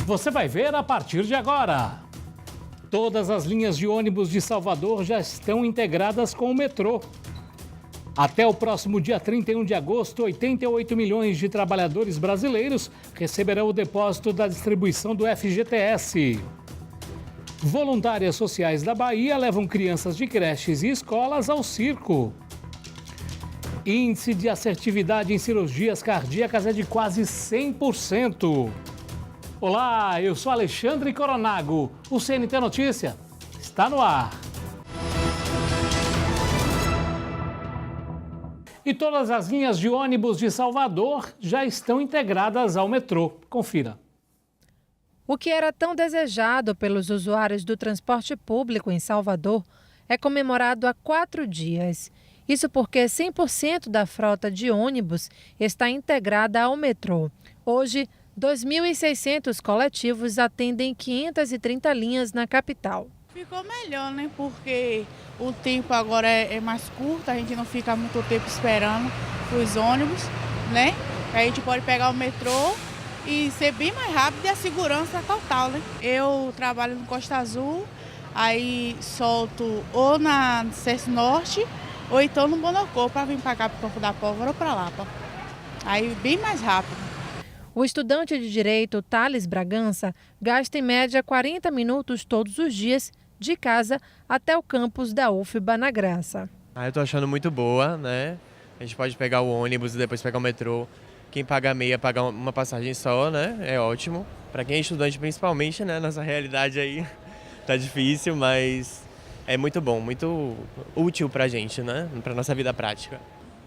Você vai ver a partir de agora. Todas as linhas de ônibus de Salvador já estão integradas com o metrô. Até o próximo dia 31 de agosto, 88 milhões de trabalhadores brasileiros receberão o depósito da distribuição do FGTS. Voluntárias sociais da Bahia levam crianças de creches e escolas ao circo. Índice de assertividade em cirurgias cardíacas é de quase 100%. Olá, eu sou Alexandre Coronago. O CNT Notícia está no ar. E todas as linhas de ônibus de Salvador já estão integradas ao metrô. Confira. O que era tão desejado pelos usuários do transporte público em Salvador é comemorado há 4 dias. Isso porque 100% da frota de ônibus está integrada ao metrô. Hoje, 2.600 coletivos atendem 530 linhas na capital. Ficou melhor, né? Porque o tempo agora é mais curto, a gente não fica muito tempo esperando os ônibus, né? A gente pode pegar o metrô e ser bem mais rápido e a segurança total, né? Eu trabalho no Costa Azul, aí solto ou na Cesso Norte ou então no Bonocô para vir para cá, para o Campo da Pólvora ou para Lapa. Aí bem mais rápido. O estudante de Direito, Thales Bragança, gasta em média 40 minutos todos os dias de casa até o campus da UFBA na Graça. Eu tô achando muito boa, né? A gente pode pegar o ônibus e depois pegar o metrô. Quem paga meia, paga uma passagem só, né? É ótimo. Para quem é estudante principalmente, né? Nossa realidade aí tá difícil, mas é muito bom, muito útil pra gente, né? Pra nossa vida prática.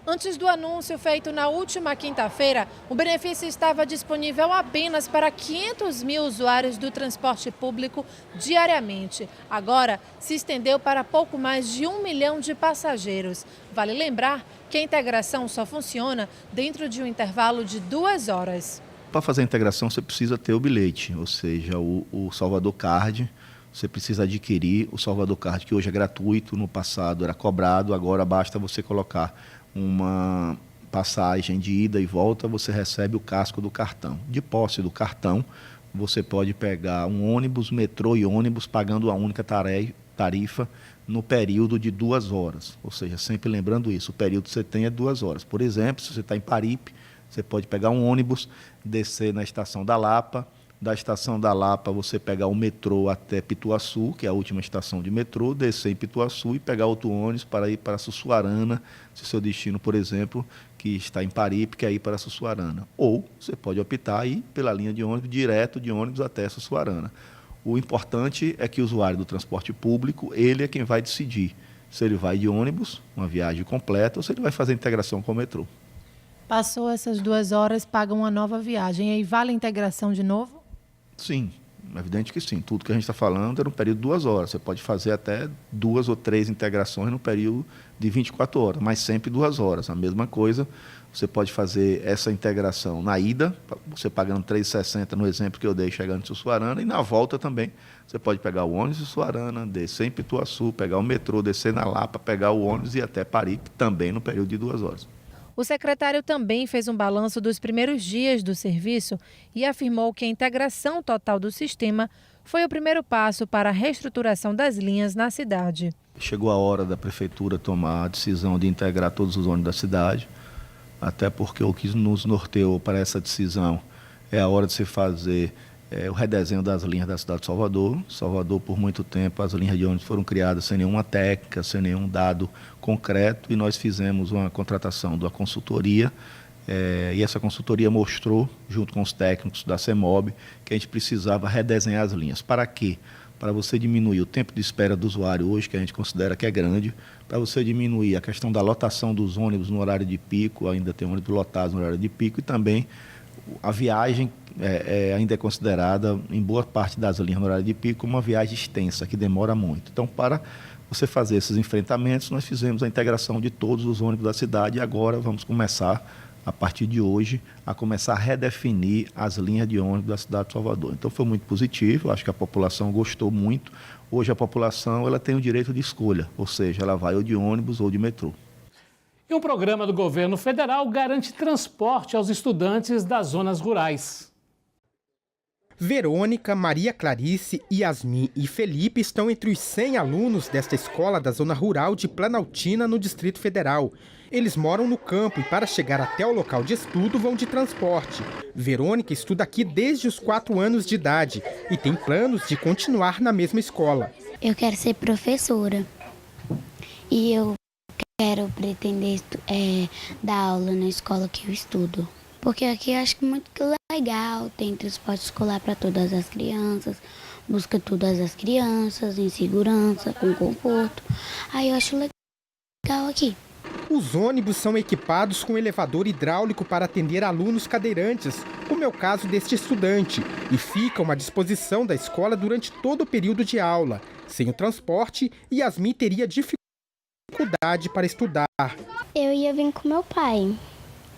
Antes do anúncio feito na última quinta-feira, o benefício estava disponível apenas para 500 mil usuários do transporte público diariamente. Agora, se estendeu para pouco mais de 1 milhão de passageiros. Vale lembrar que a integração só funciona dentro de um intervalo de 2 horas. Para fazer a integração, você precisa ter o bilhete, ou seja, o Salvador Card. Você precisa adquirir o Salvador Card, que hoje é gratuito, no passado era cobrado, agora basta você colocar uma passagem de ida e volta, você recebe o casco do cartão. De posse do cartão, você pode pegar um ônibus, metrô e ônibus, pagando a única tarifa no período de 2 horas. Ou seja, sempre lembrando isso, o período que você tem é 2 horas. Por exemplo, se você está em Paripe, você pode pegar um ônibus, descer na estação da Lapa. Da estação da Lapa, você pegar o metrô até Pituaçu, que é a última estação de metrô, descer em Pituaçu e pegar outro ônibus para ir para Sussuarana, se seu destino, por exemplo, que está em Paripe, quer ir para Sussuarana. Ou você pode optar ir pela linha de ônibus, direto de ônibus até Sussuarana. O importante é que o usuário do transporte público, ele é quem vai decidir se ele vai de ônibus, uma viagem completa, ou se ele vai fazer a integração com o metrô. Passou essas 2 horas, paga uma nova viagem, aí vale a integração de novo? Sim, é evidente que sim. Tudo que a gente está falando é no período de 2 horas. Você pode fazer até 2 ou 3 integrações no período de 24 horas, mas sempre 2 horas. A mesma coisa, você pode fazer essa integração na ida, você pagando R$ 3,60 no exemplo que eu dei chegando em Sussuarana, e na volta também. Você pode pegar o ônibus em Sussuarana, descer em Pituaçu, pegar o metrô, descer na Lapa, pegar o ônibus e ir até Paripe, também no período de 2 horas. O secretário também fez um balanço dos primeiros dias do serviço e afirmou que a integração total do sistema foi o primeiro passo para a reestruturação das linhas na cidade. Chegou a hora da prefeitura tomar a decisão de integrar todos os ônibus da cidade, até porque o que nos norteou para essa decisão é a hora de se fazer o redesenho das linhas da cidade de Salvador. Salvador, por muito tempo, as linhas de ônibus foram criadas sem nenhuma técnica, sem nenhum dado concreto, e nós fizemos uma contratação de uma consultoria, e essa consultoria mostrou, junto com os técnicos da CEMOB, que a gente precisava redesenhar as linhas. Para quê? Para você diminuir o tempo de espera do usuário hoje, que a gente considera que é grande, para você diminuir a questão da lotação dos ônibus no horário de pico, ainda tem ônibus lotados no horário de pico, e também a viagem ainda é considerada, em boa parte das linhas no horário de pico, uma viagem extensa, que demora muito. Então, para você fazer esses enfrentamentos, nós fizemos a integração de todos os ônibus da cidade e agora vamos começar, a partir de hoje, a começar a redefinir as linhas de ônibus da cidade de Salvador. Então, foi muito positivo, acho que a população gostou muito. Hoje, a população ela tem o direito de escolha, ou seja, ela vai ou de ônibus ou de metrô. E um programa do governo federal garante transporte aos estudantes das zonas rurais. Verônica, Maria Clarice, Yasmin e Felipe estão entre os 100 alunos desta escola da zona rural de Planaltina, no Distrito Federal. Eles moram no campo e para chegar até o local de estudo vão de transporte. Verônica estuda aqui desde os 4 anos de idade e tem planos de continuar na mesma escola. Eu quero ser professora e eu quero pretender dar aula na escola que eu estudo. Porque aqui eu acho muito legal, tem transporte escolar para todas as crianças, busca todas as crianças em segurança, com conforto. Aí eu acho legal aqui. Os ônibus são equipados com elevador hidráulico para atender alunos cadeirantes, como é o caso deste estudante, e ficam à disposição da escola durante todo o período de aula. Sem o transporte, Yasmin teria dificuldade para estudar. Eu ia vir com meu pai,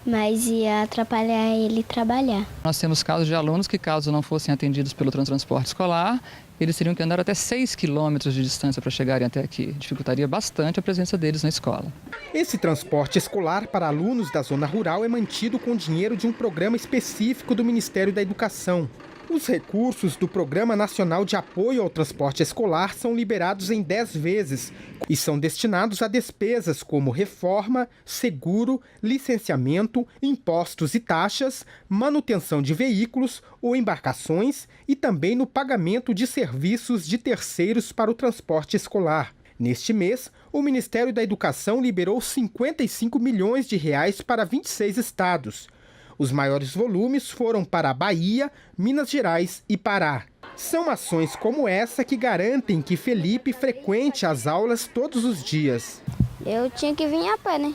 mas ia atrapalhar ele trabalhar. Nós temos casos de alunos que, caso não fossem atendidos pelo transporte escolar, eles teriam que andar até 6 quilômetros de distância para chegarem até aqui. Dificultaria bastante a presença deles na escola. Esse transporte escolar para alunos da zona rural é mantido com dinheiro de um programa específico do Ministério da Educação. Os recursos do Programa Nacional de Apoio ao Transporte Escolar são liberados em 10 vezes e são destinados a despesas como reforma, seguro, licenciamento, impostos e taxas, manutenção de veículos ou embarcações e também no pagamento de serviços de terceiros para o transporte escolar. Neste mês, o Ministério da Educação liberou 55 milhões de reais para 26 estados. Os maiores volumes foram para a Bahia, Minas Gerais e Pará. São ações como essa que garantem que Felipe frequente as aulas todos os dias. Eu tinha que vir a pé, né?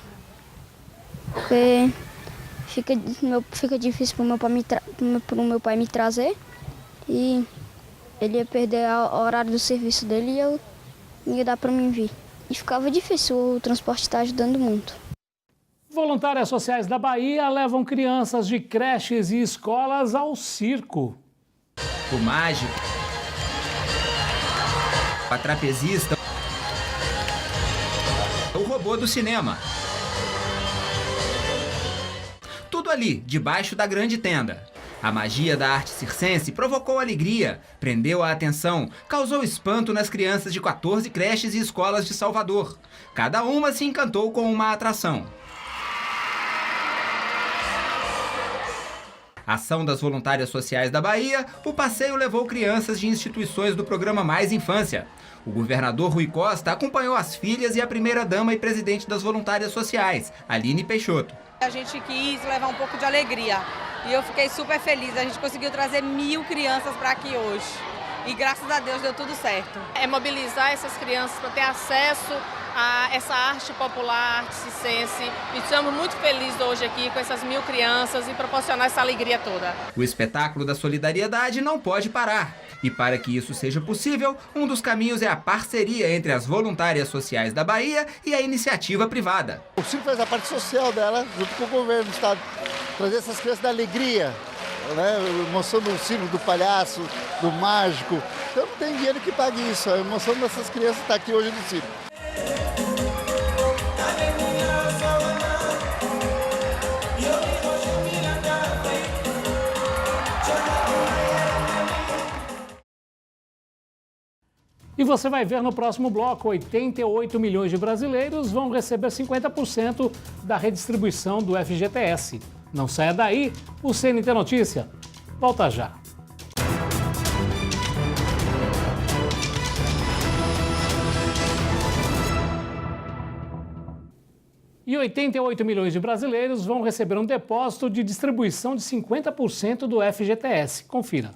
Porque fica difícil para o meu pai me trazer e ele ia perder o horário do serviço dele e eu ia dar para mim vir. E ficava difícil, o transporte está ajudando muito. Voluntárias sociais da Bahia levam crianças de creches e escolas ao circo. O mágico, a trapezista, o robô do cinema. Tudo ali, debaixo da grande tenda. A magia da arte circense provocou alegria, prendeu a atenção, causou espanto nas crianças de 14 creches e escolas de Salvador. Cada uma se encantou com uma atração. Ação das voluntárias sociais da Bahia, o passeio levou crianças de instituições do programa Mais Infância. O governador Rui Costa acompanhou as filhas e a primeira-dama e presidente das voluntárias sociais, Aline Peixoto. A gente quis levar um pouco de alegria e eu fiquei super feliz. A gente conseguiu trazer 1000 crianças para aqui hoje e graças a Deus deu tudo certo. É mobilizar essas crianças para ter acesso a essa arte popular, arte circense. E estamos muito felizes hoje aqui com essas 1000 crianças e proporcionar essa alegria toda. O espetáculo da solidariedade não pode parar. E para que isso seja possível, um dos caminhos é a parceria entre as voluntárias sociais da Bahia e a iniciativa privada. O circo faz a parte social dela, junto com o governo do estado, trazer essas crianças da alegria, né? A emoção do circo, do palhaço, do mágico. Então não tem dinheiro que pague isso, a emoção dessas crianças está aqui hoje no circo. E você vai ver no próximo bloco, 88 milhões de brasileiros vão receber 50% da redistribuição do FGTS. Não saia daí, o CNT Notícia volta já. E 88 milhões de brasileiros vão receber um depósito de distribuição de 50% do FGTS. Confira.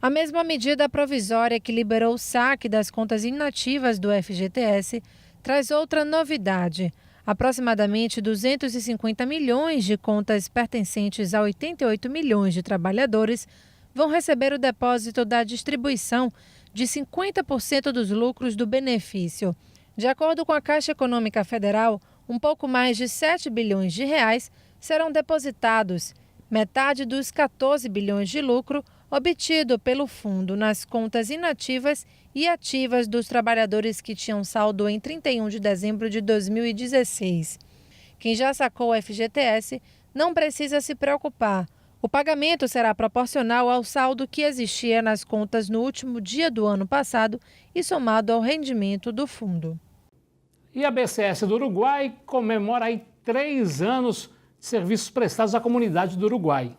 A mesma medida provisória que liberou o saque das contas inativas do FGTS traz outra novidade. Aproximadamente 250 milhões de contas pertencentes a 88 milhões de trabalhadores vão receber o depósito da distribuição de 50% dos lucros do benefício. De acordo com a Caixa Econômica Federal, um pouco mais de 7 bilhões de reais serão depositados, metade dos 14 bilhões de lucro obtido pelo fundo nas contas inativas e ativas dos trabalhadores que tinham saldo em 31 de dezembro de 2016. Quem já sacou o FGTS não precisa se preocupar. O pagamento será proporcional ao saldo que existia nas contas no último dia do ano passado e somado ao rendimento do fundo. E a BCS do Uruguai comemora aí 3 anos de serviços prestados à comunidade do Uruguai.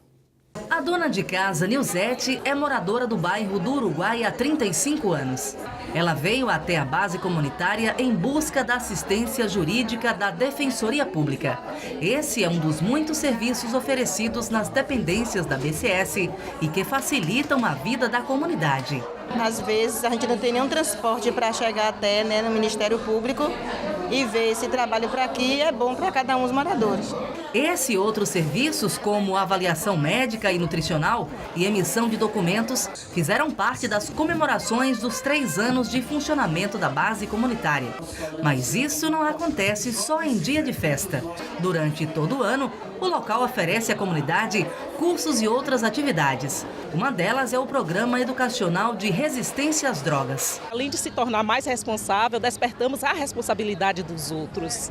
A dona de casa, Nilzete, é moradora do bairro do Uruguai há 35 anos. Ela veio até a base comunitária em busca da assistência jurídica da Defensoria Pública. Esse é um dos muitos serviços oferecidos nas dependências da BCS e que facilitam a vida da comunidade. Às vezes a gente não tem nenhum transporte para chegar até no Ministério Público e ver esse trabalho por aqui é bom para cada um dos moradores. Esse e outros serviços, como avaliação médica e nutricional e emissão de documentos, fizeram parte das comemorações dos 3 anos de funcionamento da base comunitária. Mas isso não acontece só em dia de festa. Durante todo o ano, o local oferece à comunidade cursos e outras atividades. Uma delas é o Programa Educacional de Resistência às Drogas. Além de se tornar mais responsável, despertamos a responsabilidade dos outros,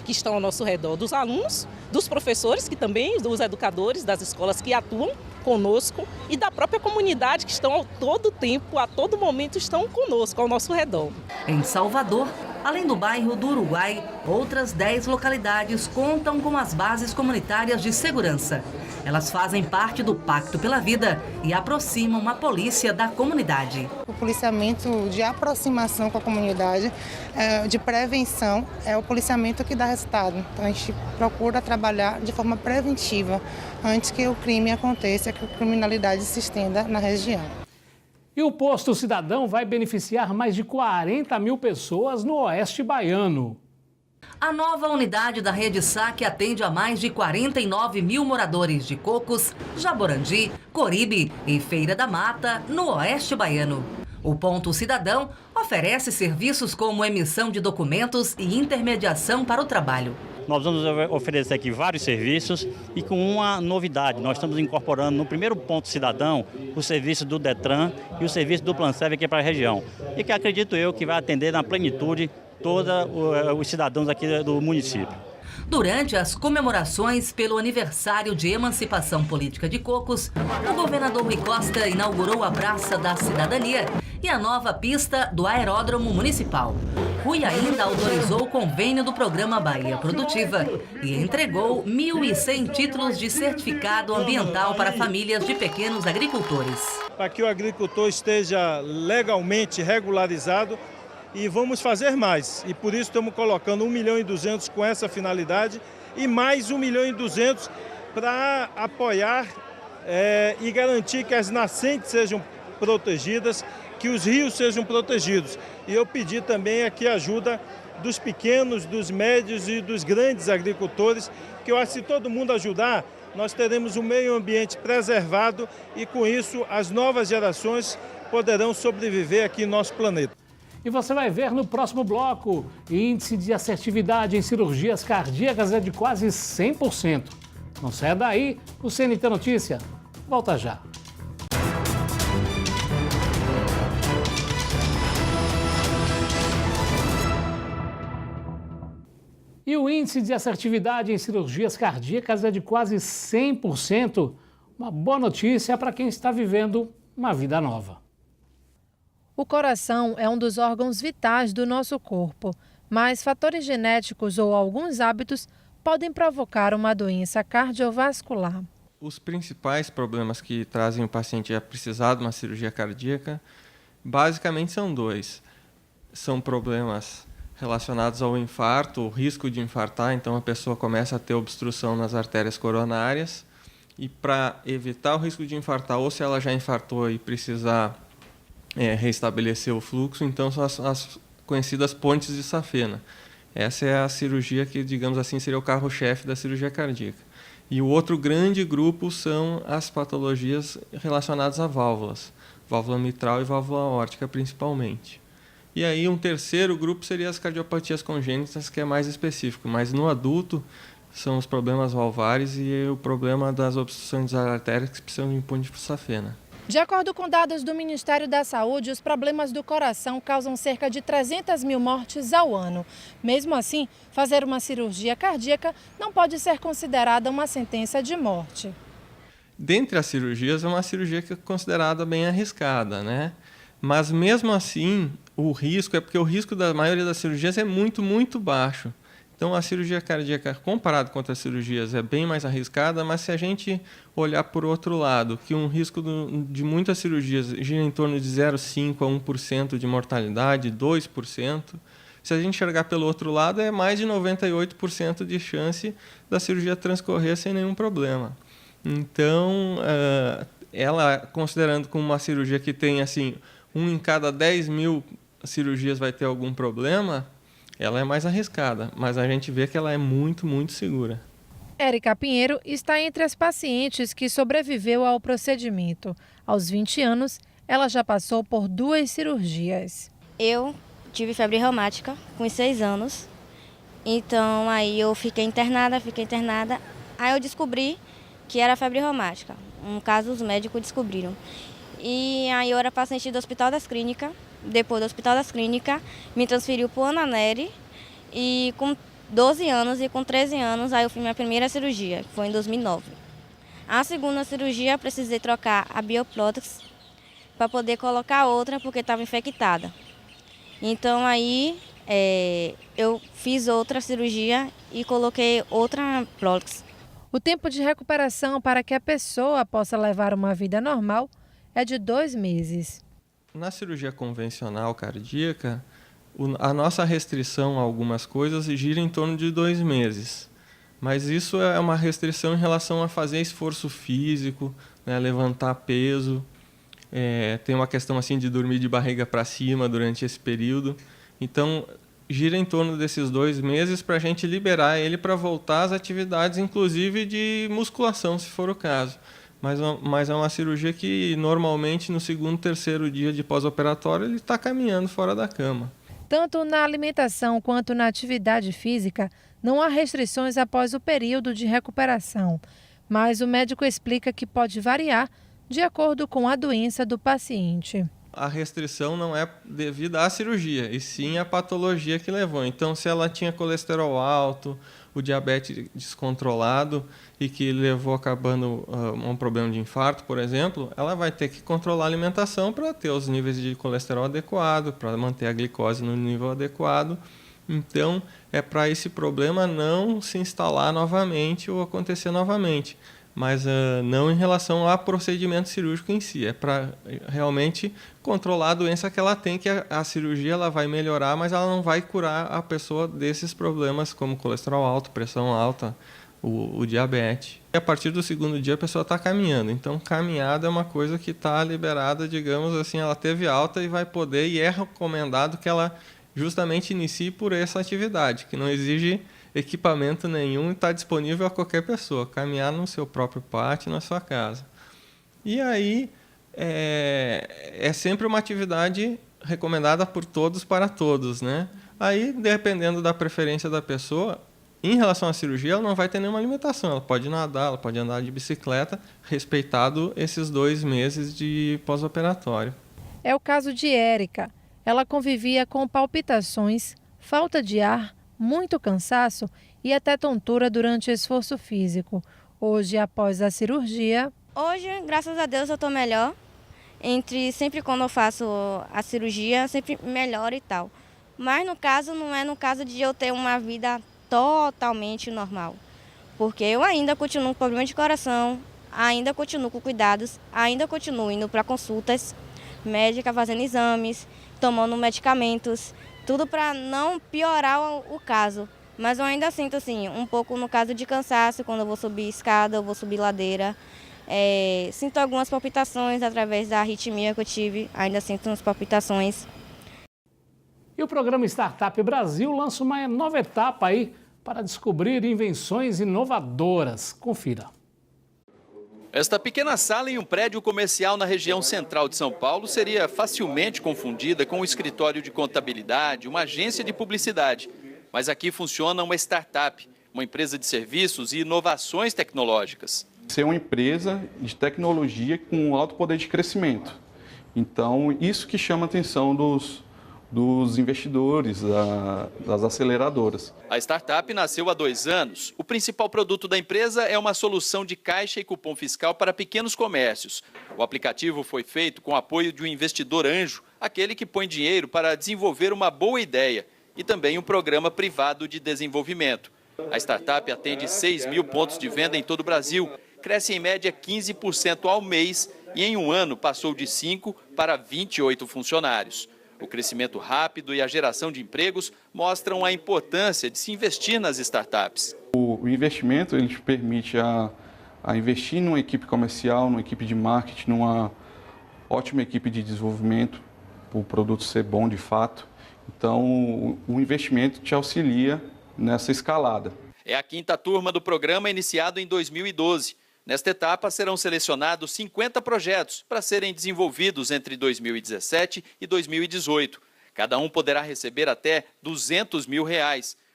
que estão ao nosso redor, dos alunos, dos professores, que também, dos educadores das escolas que atuam conosco e da própria comunidade que estão a todo tempo, a todo momento estão conosco, ao nosso redor. Em Salvador, além do bairro do Uruguai, outras 10 localidades contam com as bases comunitárias de segurança. Elas fazem parte do Pacto pela Vida e aproximam a polícia da comunidade. O policiamento de aproximação com a comunidade, de prevenção, é o policiamento que dá resultado. Então a gente procura trabalhar de forma preventiva antes que o crime aconteça, que a criminalidade se estenda na região. E o Posto Cidadão vai beneficiar mais de 40 mil pessoas no Oeste Baiano. A nova unidade da Rede Saque atende a mais de 49 mil moradores de Cocos, Jaborandi, Coribe e Feira da Mata, no Oeste Baiano. O Ponto Cidadão oferece serviços como emissão de documentos e intermediação para o trabalho. Nós vamos oferecer aqui vários serviços e com uma novidade. Nós estamos incorporando no primeiro Ponto Cidadão o serviço do Detran e o serviço do Planserv aqui para a região. E que acredito eu que vai atender na plenitude todos os cidadãos aqui do município. Durante as comemorações pelo aniversário de emancipação política de Cocos, o governador Rui Costa inaugurou a Praça da Cidadania e a nova pista do Aeródromo Municipal. Rui ainda autorizou o convênio do Programa Bahia Produtiva e entregou 1.100 títulos de certificado ambiental para famílias de pequenos agricultores. Para que o agricultor esteja legalmente regularizado, e vamos fazer mais. E por isso estamos colocando 1.200.000 com essa finalidade e mais 1.200.000 para apoiar e garantir que as nascentes sejam protegidas, que os rios sejam protegidos. E eu pedi também aqui a ajuda dos pequenos, dos médios e dos grandes agricultores, que eu acho que se todo mundo ajudar, nós teremos um meio ambiente preservado e com isso as novas gerações poderão sobreviver aqui no nosso planeta. E você vai ver no próximo bloco, índice de assertividade em cirurgias cardíacas é de quase 100%. Não saia daí, o CNT Notícia volta já. E o índice de assertividade em cirurgias cardíacas é de quase 100%. Uma boa notícia para quem está vivendo uma vida nova. O coração é um dos órgãos vitais do nosso corpo, mas fatores genéticos ou alguns hábitos podem provocar uma doença cardiovascular. Os principais problemas que trazem o paciente a precisar de uma cirurgia cardíaca, basicamente são 2. São problemas relacionados ao infarto, o risco de infartar, então a pessoa começa a ter obstrução nas artérias coronárias, e para evitar o risco de infartar, ou se ela já infartou e precisar restabelecer o fluxo, então são as conhecidas pontes de safena. Essa é a cirurgia que, digamos assim, seria o carro-chefe da cirurgia cardíaca. E o outro grande grupo são as patologias relacionadas a válvulas, válvula mitral e válvula aórtica principalmente. E aí um terceiro grupo seria as cardiopatias congênitas, que é mais específico, mas no adulto são os problemas valvares e o problema das obstruções das artérias que precisam de ponte de safena. De acordo com dados do Ministério da Saúde, os problemas do coração causam cerca de 300 mil mortes ao ano. Mesmo assim, fazer uma cirurgia cardíaca não pode ser considerada uma sentença de morte. dentre as cirurgias, é uma cirurgia que é considerada bem arriscada, né? Mas, mesmo assim, o risco é porque o risco da maioria das cirurgias é muito, muito baixo. Então, a cirurgia cardíaca, comparado com outras cirurgias, é bem mais arriscada, mas se a gente olhar por outro lado, que um risco de muitas cirurgias gira em torno de 0,5% a 1% de mortalidade, 2%, se a gente enxergar pelo outro lado, é mais de 98% de chance da cirurgia transcorrer sem nenhum problema. Então, ela, considerando como uma cirurgia que tem, assim, 1 em cada 10 mil cirurgias vai ter algum problema, ela é mais arriscada, mas a gente vê que ela é muito, muito segura. Érica Pinheiro está entre as pacientes que sobreviveu ao procedimento. Aos 20 anos, ela já passou por 2 cirurgias. Eu tive febre reumática com 6 anos, então aí eu fiquei internada. Aí eu descobri que era febre reumática, um caso os médicos descobriram. E aí eu era paciente do Hospital das Clínicas. Depois do Hospital das Clínicas, me transferiu para o Ana Nery e com 12 anos e com 13 anos, aí eu fiz minha primeira cirurgia, que foi em 2009. A segunda cirurgia, precisei trocar a bioprótese para poder colocar outra, porque estava infectada. Então aí eu fiz outra cirurgia e coloquei outra prótese. O tempo de recuperação para que a pessoa possa levar uma vida normal é de 2 meses. Na cirurgia convencional cardíaca, a nossa restrição a algumas coisas gira em torno de 2 meses. Mas isso é uma restrição em relação a fazer esforço físico, né, levantar peso. Tem uma questão assim de dormir de barriga para cima durante esse período. Então, gira em torno desses 2 meses para a gente liberar ele para voltar às atividades, inclusive de musculação, se for o caso. Mas é uma cirurgia que, normalmente, no 2º, 3º dia de pós-operatório, ele está caminhando fora da cama. Tanto na alimentação quanto na atividade física, não há restrições após o período de recuperação. Mas o médico explica que pode variar de acordo com a doença do paciente. A restrição não é devida à cirurgia, e sim à patologia que levou. Então, se ela tinha colesterol alto, o diabetes descontrolado e que levou acabando um problema de infarto, por exemplo, ela vai ter que controlar a alimentação para ter os níveis de colesterol adequado, para manter a glicose no nível adequado. Então, é para esse problema não se instalar novamente ou acontecer novamente. Mas não em relação ao procedimento cirúrgico em si. É para realmente controlar a doença que ela tem, que a cirurgia ela vai melhorar, mas ela não vai curar a pessoa desses problemas, como colesterol alto, pressão alta, o diabetes. E a partir do 2º dia a pessoa está caminhando. Então, caminhada é uma coisa que está liberada, digamos assim, ela teve alta e vai poder, e é recomendado que ela justamente inicie por essa atividade, que não exige equipamento nenhum e está disponível a qualquer pessoa, caminhar no seu próprio pátio, na sua casa. E aí é sempre uma atividade recomendada por todos para todos, né? Aí, dependendo da preferência da pessoa, em relação à cirurgia, ela não vai ter nenhuma limitação, ela pode nadar, ela pode andar de bicicleta, respeitado esses 2 meses de pós-operatório. É o caso de Érica. Ela convivia com palpitações, falta de ar, muito cansaço e até tontura durante o esforço físico. Hoje, após a cirurgia... Hoje, graças a Deus, eu estou melhor. Sempre quando eu faço a cirurgia, sempre melhor e tal. Mas no caso, não é no caso de eu ter uma vida totalmente normal. Porque eu ainda continuo com problema de coração, ainda continuo com cuidados, ainda continuo indo para consultas médicas, fazendo exames, tomando medicamentos, tudo para não piorar o caso. Mas eu ainda sinto assim, um pouco no caso de cansaço, quando eu vou subir escada, eu vou subir ladeira. Sinto algumas palpitações através da arritmia que eu tive, ainda sinto umas palpitações. E o programa Startup Brasil lança uma nova etapa aí para descobrir invenções inovadoras. Confira. Esta pequena sala em um prédio comercial na região central de São Paulo seria facilmente confundida com um escritório de contabilidade, uma agência de publicidade. Mas aqui funciona uma startup, uma empresa de serviços e inovações tecnológicas. Ser uma empresa de tecnologia com alto poder de crescimento. Então, isso que chama a atenção dos dos investidores, das aceleradoras. A startup nasceu há 2 anos. O principal produto da empresa é uma solução de caixa e cupom fiscal para pequenos comércios. O aplicativo foi feito com o apoio de um investidor anjo, aquele que põe dinheiro para desenvolver uma boa ideia, e também um programa privado de desenvolvimento. A startup atende 6.000 pontos de venda em todo o Brasil, cresce em média 15% ao mês e em um ano passou de 5 para 28 funcionários. O crescimento rápido e a geração de empregos mostram a importância de se investir nas startups. O investimento ele te permite a investir numa equipe comercial, numa equipe de marketing, numa ótima equipe de desenvolvimento, para o produto ser bom de fato. Então, o investimento te auxilia nessa escalada. É a 5ª turma do programa iniciado em 2012. Nesta etapa, serão selecionados 50 projetos para serem desenvolvidos entre 2017 e 2018. Cada um poderá receber até R$200 mil.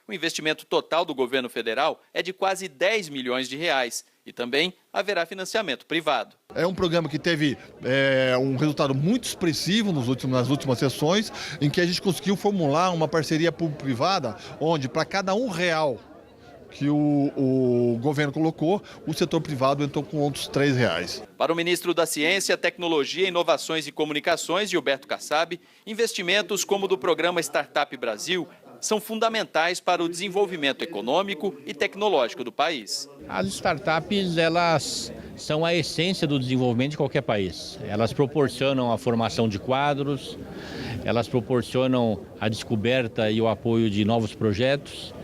O investimento total do governo federal é de quase 10 milhões de reais. E também haverá financiamento privado. É um programa que teve um resultado muito expressivo nas últimas sessões, em que a gente conseguiu formular uma parceria público-privada, onde para cada R$1 que o governo colocou, o setor privado entrou com outros R$3. Para o ministro da Ciência, Tecnologia, Inovações e Comunicações, Gilberto Kassab, investimentos como o do programa Startup Brasil são fundamentais para o desenvolvimento econômico e tecnológico do país. As startups, elas são a essência do desenvolvimento de qualquer país. Elas proporcionam a formação de quadros, elas proporcionam a descoberta e o apoio de novos projetos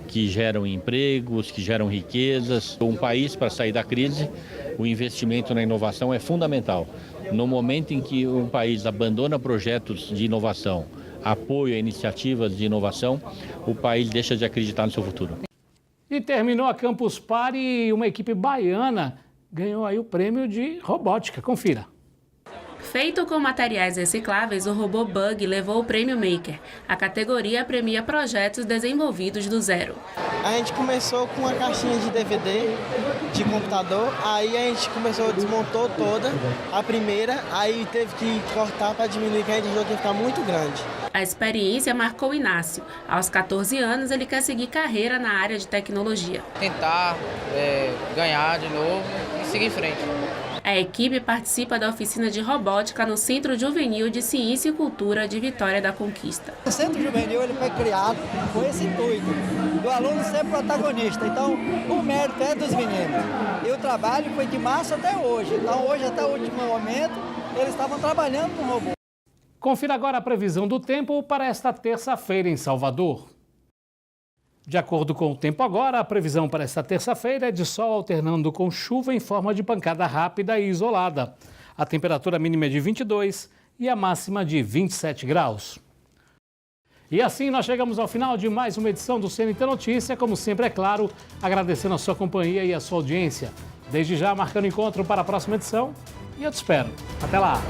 que geram empregos, que geram riquezas. Um país, para sair da crise, o investimento na inovação é fundamental. No momento em que um país abandona projetos de inovação, apoio a iniciativas de inovação, o país deixa de acreditar no seu futuro. E terminou a Campus Party e uma equipe baiana ganhou aí o prêmio de robótica. Confira. Feito com materiais recicláveis, o robô Bug levou o prêmio Maker. A categoria premia projetos desenvolvidos do zero. A gente começou com uma caixinha de DVD de computador, aí a gente desmontou toda, a primeira, aí teve que cortar para diminuir, que a gente achou que ia ficar muito grande. A experiência marcou o Inácio. Aos 14 anos, ele quer seguir carreira na área de tecnologia. Tentar ganhar de novo e seguir em frente. A equipe participa da oficina de robótica no Centro Juvenil de Ciência e Cultura de Vitória da Conquista. O Centro Juvenil ele foi criado com esse intuito, do aluno ser protagonista. Então, o mérito é dos meninos. E o trabalho foi de março até hoje. Então, hoje, até o último momento, eles estavam trabalhando com o robô. Confira agora a previsão do tempo para esta terça-feira em Salvador. De acordo com o tempo agora, a previsão para esta terça-feira é de sol alternando com chuva em forma de pancada rápida e isolada. A temperatura mínima é de 22 e a máxima de 27 graus. E assim nós chegamos ao final de mais uma edição do CNT Notícia, como sempre, é claro, agradecendo a sua companhia e a sua audiência. Desde já, marcando encontro para a próxima edição e eu te espero. Até lá!